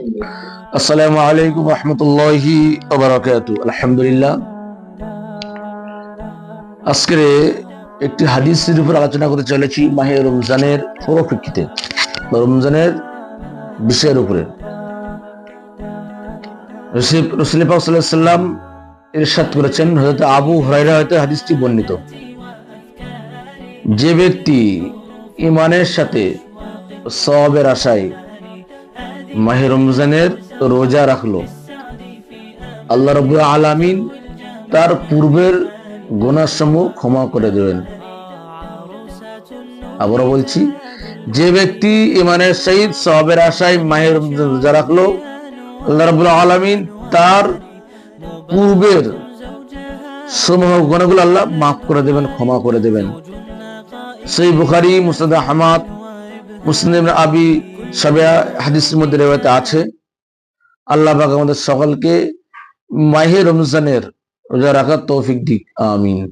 আসসালামু আলাইকুম রহমতুল্লাহি ওয়া বারাকাতুহু। আলহামদুলিল্লাহ। আজকে একটি হাদিসের উপর আলোচনা করতে চলেছি মাহে রমজানের পরিপ্রেক্ষিতে, রমজানের বিষয়ের উপরে। রাসূল পাক সাল্লাল্লাহু আলাইহি ওয়াসাল্লাম ইরশাদ করেছেন, হযরত আবু হুরায়রা হতে হাদিসটি বর্ণিত, যে ব্যক্তি ঈমানের সাথে সওয়াবের আশায় মাহে রমজানের রোজা রাখলো, আল্লাহ রাব্বুল আলামিন তার পূর্বের গুনাহসমূহ ক্ষমা করে দেবেন। আবারও বলছি, যে ব্যক্তি ঈমানের সহিত সওয়াবের আশায় মাহে রমজান রোজা রাখলো, আল্লাহ রাব্বুল আলামিন তার পূর্বের সমস্ত গুনাহগুলো আল্লাহ মাফ করে দেবেন, ক্ষমা করে দেবেন। সহিহ বুখারী, মুসনাদ আহমদ, মুসলিম আবি শাইবা হাদিসের মধ্যে রয়েছে আছে। আল্লাহ পাক আমাদের সকলকে মাহে রমজানের রোজা রাখার তৌফিক দিক, আমিন।